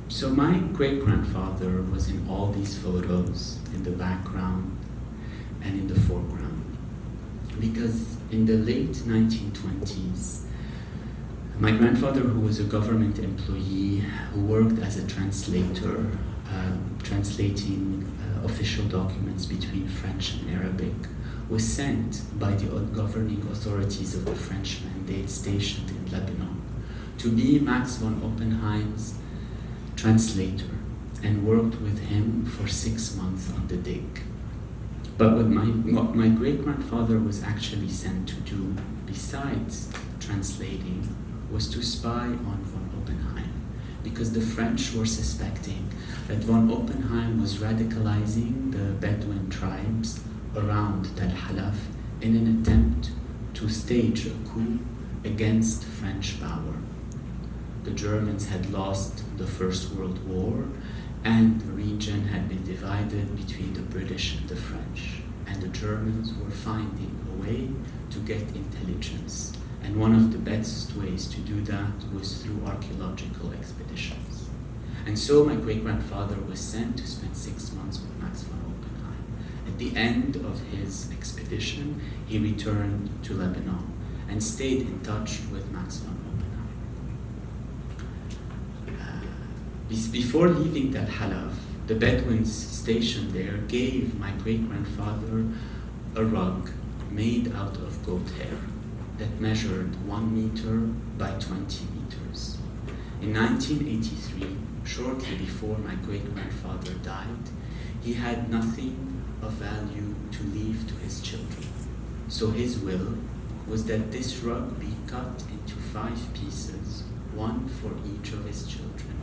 So my great-grandfather was in all these photos, in the background and in the foreground. Because in the late 1920s, my grandfather, who was a government employee, who worked as a translator, translating official documents between French and Arabic, was sent by the governing authorities of the French mandate stationed in Lebanon to be Max von Oppenheim's translator, and worked with him for 6 months on the dig. But what my great-grandfather was actually sent to do, besides translating, was to spy on von Oppenheim, because the French were suspecting that von Oppenheim was radicalizing the Bedouin tribes around Tel Halaf in an attempt to stage a coup against French power. The Germans had lost the First World War, and the region had been divided between the British and the French. And the Germans were finding a way to get intelligence. And one of the best ways to do that was through archaeological expeditions. And so my great-grandfather was sent to spend 6 months with Max von Oppenheim. At the end of his expedition, he returned to Lebanon and stayed in touch with Max von Oppenheim. Before leaving Tel Halaf, the Bedouins stationed there gave my great-grandfather a rug made out of goat hair that measured 1 meter by 20 meters. In 1983, shortly before my great-grandfather died, he had nothing of value to leave to his children. So his will was that this rug be cut into 5 pieces, 1 for each of his children,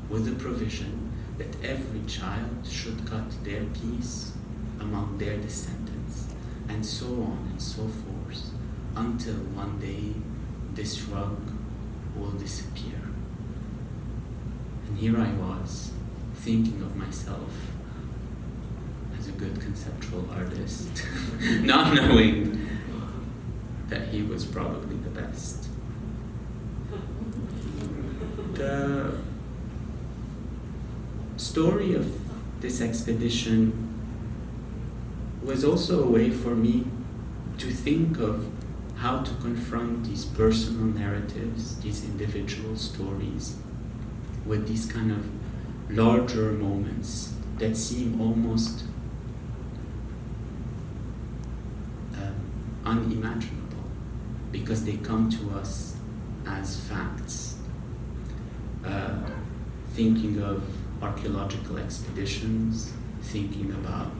with the provision that every child should cut their piece among their descendants, and so on and so forth, until one day this rug will disappear. And here I was, thinking of myself as a good conceptual artist, not knowing that he was probably the best. The story of this expedition was also a way for me to think of how to confront these personal narratives, these individual stories, with these kind of larger moments that seem almost unimaginable because they come to us as facts. Thinking of archaeological expeditions, thinking about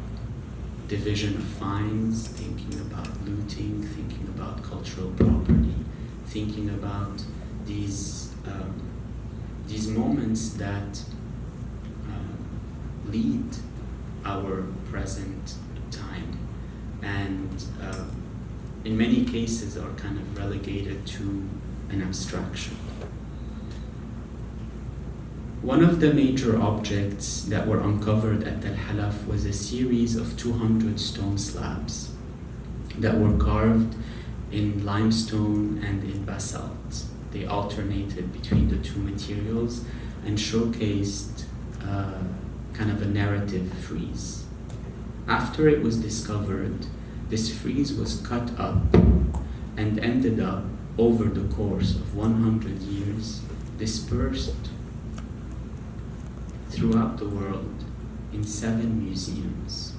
division of finds, thinking about looting, thinking about cultural property, thinking about these moments that lead our present time, and in many cases are kind of relegated to an abstraction. One of the major objects that were uncovered at Al Halaf was a series of 200 stone slabs that were carved in limestone and in basalt. They alternated between the two materials and showcased kind of a narrative frieze. After it was discovered, this frieze was cut up and ended up, over the course of 100 years, dispersed throughout the world in 7 museums,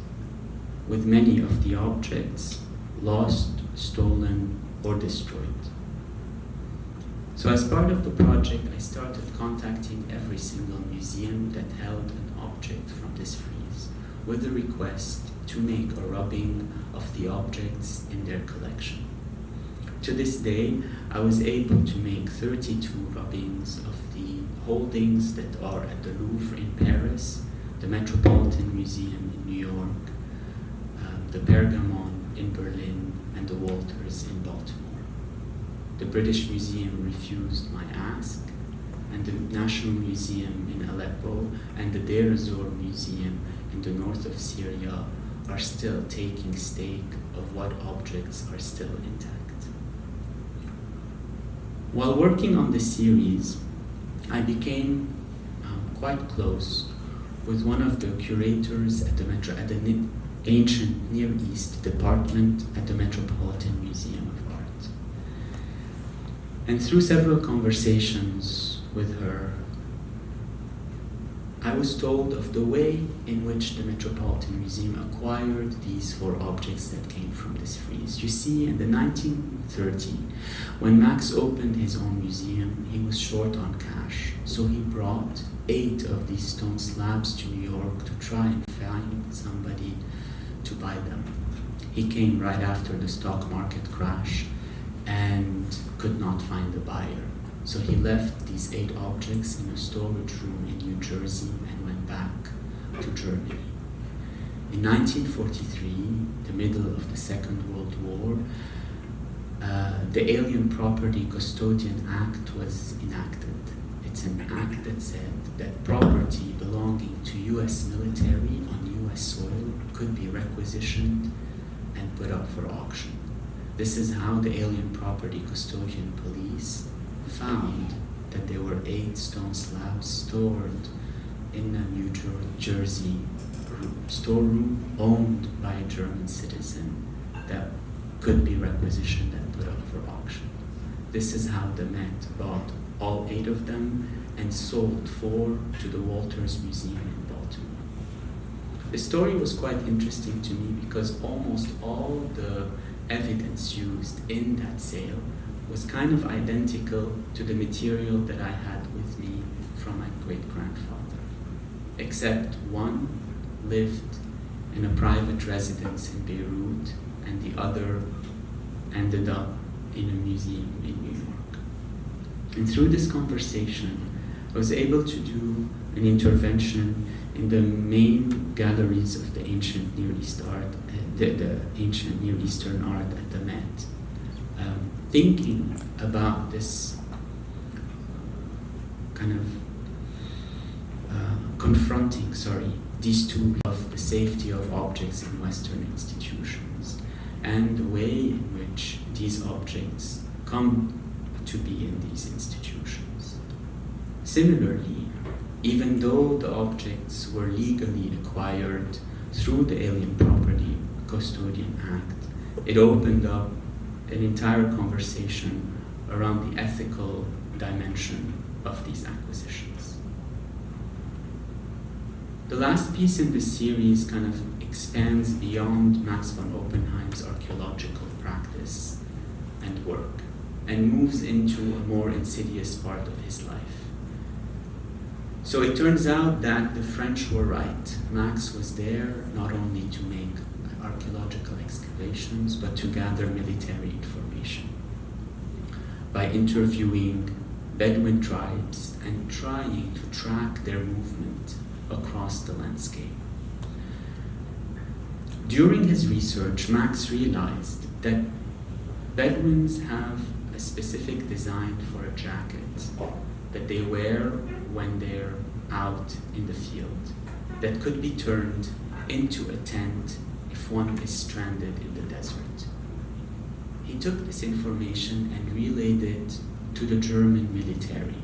with many of the objects lost, stolen, or destroyed. So as part of the project, I started contacting every single museum that held an object from this frieze with a request to make a rubbing of the objects in their collection. To this day, I was able to make 32 rubbings of the holdings that are at the Louvre in Paris, the Metropolitan Museum in New York, the Pergamon in Berlin, and the Walters in Baltimore. The British Museum refused my ask, and the National Museum in Aleppo and the Deir ez-Zor Museum in the north of Syria are still taking stake of what objects are still intact. While working on this series, I became quite close with one of the curators at the Ancient Near East Department at the Metropolitan Museum of Art. And through several conversations with her, I was told of the way in which the Metropolitan Museum acquired these 4 objects that came from this frieze. You see, in the 1930s, when Max opened his own museum, he was short on cash. So he brought 8 of these stone slabs to New York to try and find somebody to buy them. He came right after the stock market crash and could not find a buyer. So he left these 8 objects in a storage room in New Jersey and went back to Germany. In 1943, the middle of the Second World War, the Alien Property Custodian Act was enacted. It's an act that said that property belonging to US military on US soil could be requisitioned and put up for auction. This is how the Alien Property Custodian Police found that there were 8 stone slabs stored in a New Jersey storeroom owned by a German citizen that could be requisitioned and put up for auction. This is how the Met bought all 8 of them and sold 4 to the Walters Museum in Baltimore. The story was quite interesting to me because almost all the evidence used in that sale was kind of identical to the material that I had with me from my great-grandfather, except one lived in a private residence in Beirut and the other ended up in a museum in New York. And through this conversation, I was able to do an intervention in the main galleries of the ancient Near East art, the ancient Near Eastern art at the Met, thinking about this kind of confronting, these two of the safety of objects in Western institutions and the way in which these objects come to be in these institutions. Similarly, even though the objects were legally acquired through the Alien Property Custodian Act, it opened up an entire conversation around the ethical dimension of these acquisitions. The last piece in this series kind of expands beyond Max von Oppenheim's archaeological practice and work and moves into a more insidious part of his life. So it turns out that the French were right. Max was there not only to make archaeological excavations, but to gather military information by interviewing Bedouin tribes and trying to track their movement across the landscape. During his research, Max realized that Bedouins have a specific design for a jacket that they wear when they're out in the field that could be turned into a tent if one is stranded in the desert. He took this information and relayed it to the German military,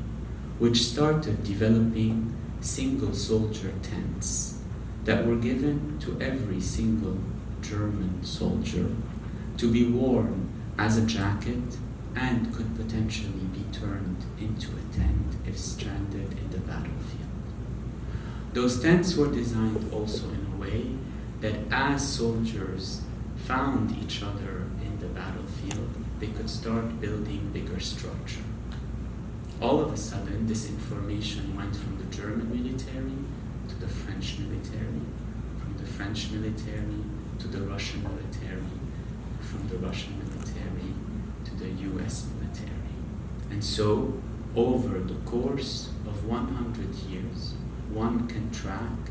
which started developing single soldier tents that were given to every single German soldier to be worn as a jacket and could potentially be turned into a tent if stranded in the battlefield. Those tents were designed also in a way that as soldiers found each other in the battlefield, they could start building bigger structure. All of a sudden, this information went from the German military to the French military, from the French military to the Russian military, from the Russian military to the US military. And so, over the course of 100 years, one can track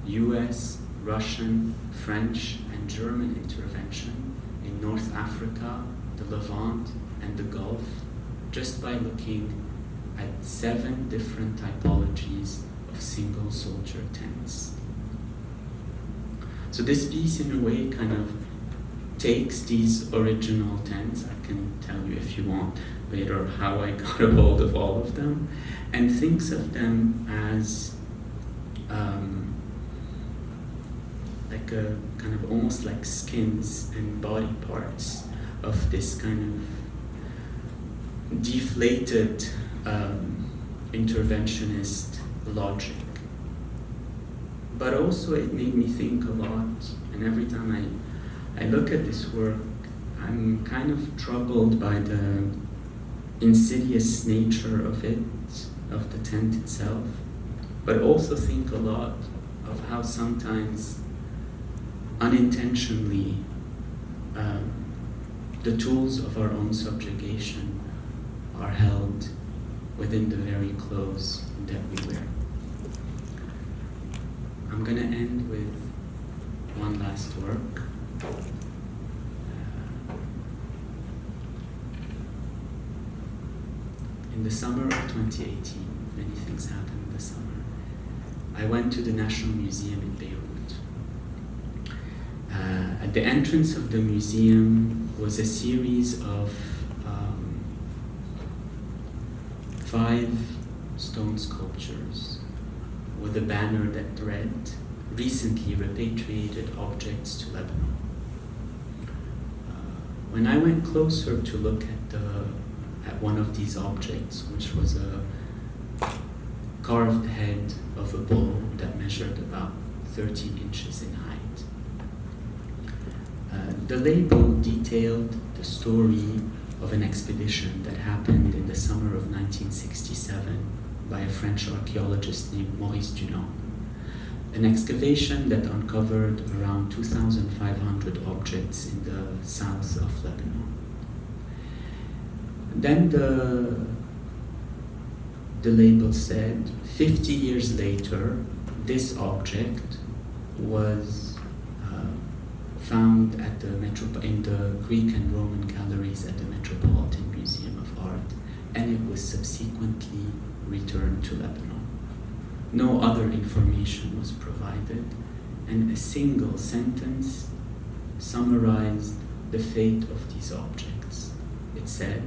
US, Russian, French, and German intervention in North Africa, the Levant, and the Gulf, just by looking at 7 different typologies of single soldier tents. So this piece, in a way, kind of takes these original tents, I can tell you if you want later how I got a hold of all of them, and thinks of them as like a kind of almost like skins and body parts of this kind of deflated interventionist logic. But also it made me think a lot, and every time I look at this work, I'm kind of troubled by the insidious nature of it, of the tent itself, but also think a lot of how sometimes unintentionally the tools of our own subjugation are held within the very clothes that we wear. I'm going to end with one last work. In the summer of 2018, many things happened in the summer. I went to the National Museum in Beirut. At the entrance of the museum was a series of 5 stone sculptures with a banner that read, "Recently repatriated objects to Lebanon." When I went closer to look at one of these objects, which was a carved head of a bull that measured about 13 inches in height, the label detailed the story of an expedition that happened in the summer of 1967 by a French archaeologist named Maurice Dunant. An excavation that uncovered around 2,500 objects in the south of Lebanon. Then the label said, 50 years later, this object was found at in the Greek and Roman galleries at the Metropolitan Museum of Art, and it was subsequently returned to Lebanon. No other information was provided, and a single sentence summarized the fate of these objects. It said,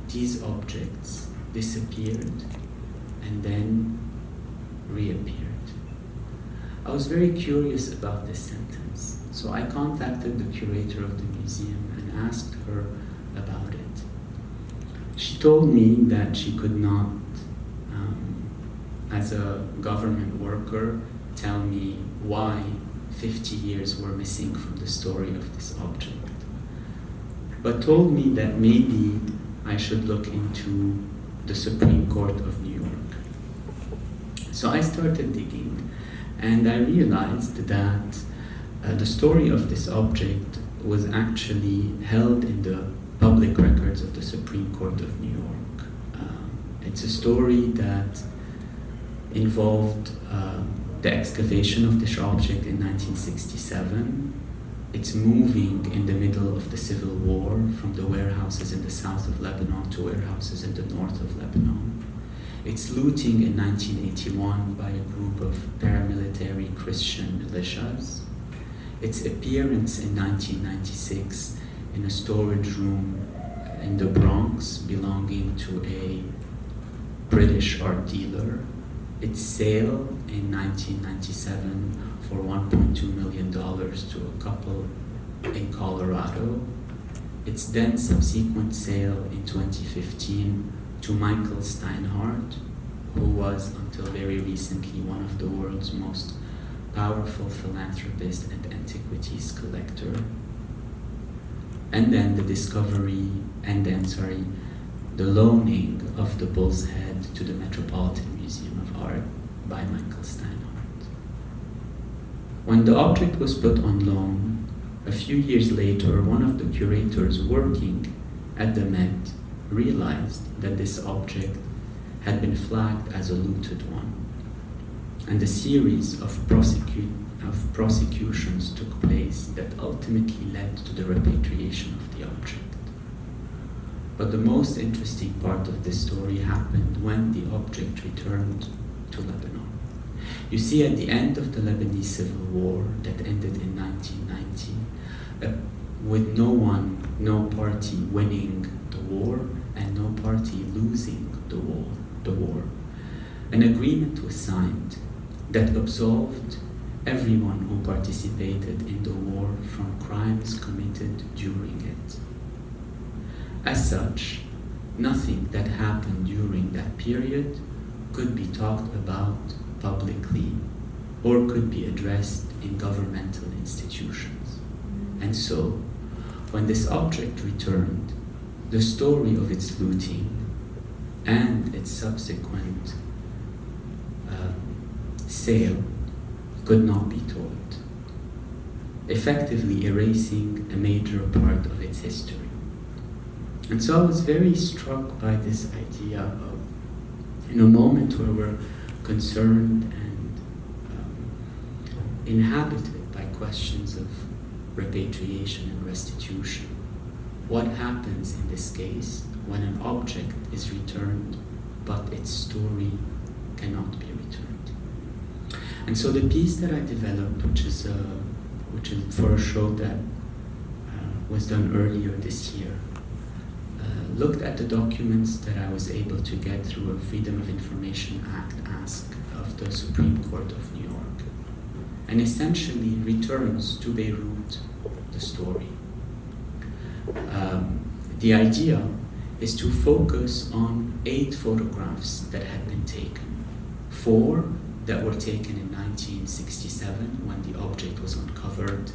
these objects disappeared and then reappeared. I was very curious about this sentence, so I contacted the curator of the museum and asked her about it. She told me that she could not, as a government worker, tell me why 50 years were missing from the story of this object, but told me that maybe I should look into the Supreme Court of New York. So I started digging, and I realized that the story of this object was actually held in the public records of the Supreme Court of New York. It's a story that involved the excavation of this object in 1967. It's moving in the middle of the civil war from the warehouses in the south of Lebanon to warehouses in the north of Lebanon. It's looting in 1981 by a group of paramilitary Christian militias. Its appearance in 1996 in a storage room in the Bronx belonging to a British art dealer. Its sale in 1997 for $1.2 million to a couple in Colorado. Its then subsequent sale in 2015 to Michael Steinhardt, who was until very recently one of the world's most powerful philanthropist and antiquities collector. And then the loaning of the bull's head to the Metropolitan Museum of Art by Michael Steinhardt. When the object was put on loan, a few years later, one of the curators working at the Met realized that this object had been flagged as a looted one, and a series of prosecutions took place that ultimately led to the repatriation of the object. But the most interesting part of this story happened when the object returned to Lebanon. You see, at the end of the Lebanese Civil War that ended in 1990, with no party winning the war and no party losing the war, an agreement was signed that absolved everyone who participated in the war from crimes committed during it. As such, nothing that happened during that period could be talked about publicly or could be addressed in governmental institutions. And so, when this object returned, the story of its looting and its subsequent sale could not be told, effectively erasing a major part of its history. And so I was very struck by this idea of, in a moment where we're concerned and inhabited by questions of repatriation and restitution, what happens in this case when an object is returned but its story cannot be returned? And so the piece that I developed, which is for a show that was done earlier this year, looked at the documents that I was able to get through a Freedom of Information Act ask of the Supreme Court of New York, and essentially returns to Beirut the story. The idea is to focus on 8 photographs that had been taken. 4 that were taken in 1967 when the object was uncovered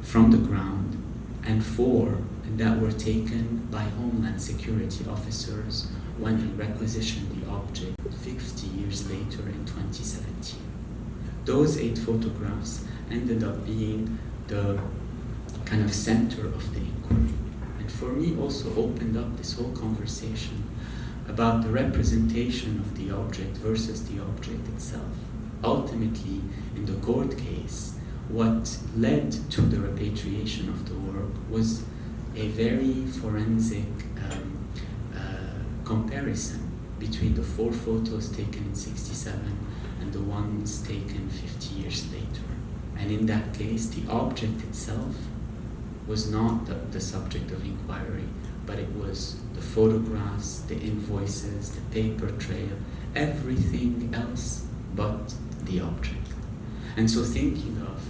from the ground, and 4 that were taken by Homeland Security officers when they requisitioned the object 50 years later in 2017. Those 8 photographs ended up being the kind of center of the inquiry, and for me also opened up this whole conversation about the representation of the object versus the object itself. ultimately, in the court case, what led to the repatriation of the work was a very forensic comparison between the 4 photos taken in 67 and the ones taken 50 years later. And in that case, the object itself was not the subject of inquiry, but it was the photographs, the invoices, the paper trail, everything else but the object. And so thinking of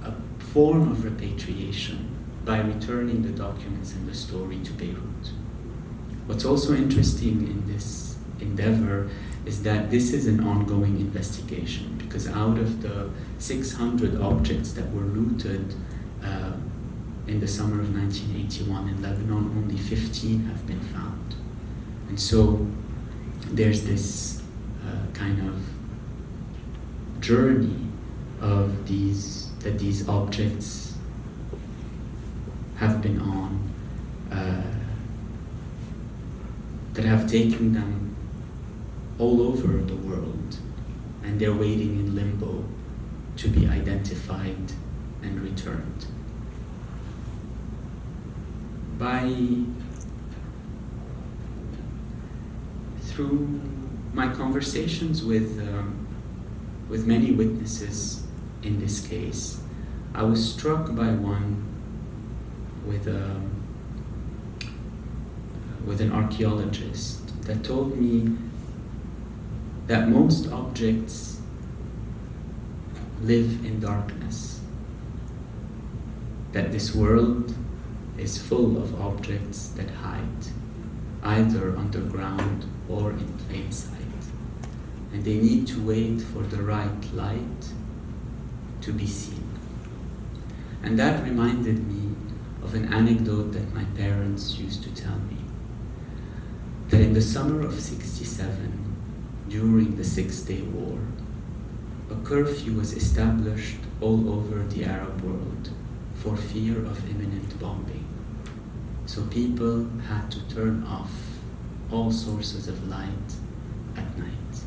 a form of repatriation by returning the documents and the story to Beirut. What's also interesting in this endeavor is that this is an ongoing investigation, because out of the 600 objects that were looted in the summer of 1981 in Lebanon, only 15 have been found. And so there's this kind of journey of these objects have been on, that have taken them all over the world, and they're waiting in limbo to be identified and returned. Through my conversations with many witnesses in this case, I was struck by one with an archaeologist that told me that most objects live in darkness, that this world is full of objects that hide, either underground or in plain sight. And they need to wait for the right light to be seen. And that reminded me of an anecdote that my parents used to tell me, that in the summer of 67, during the 6-Day War, a curfew was established all over the Arab world for fear of imminent bombing. So people had to turn off all sources of light at night.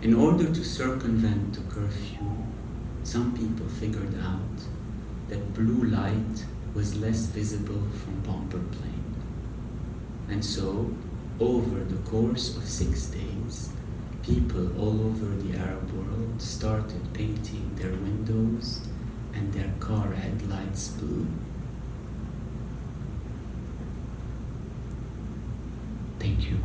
In order to circumvent the curfew, some people figured out that blue light was less visible from bomber plane. And so, over the course of 6 days, people all over the Arab world started painting their windows and their car headlights blue. Thank you.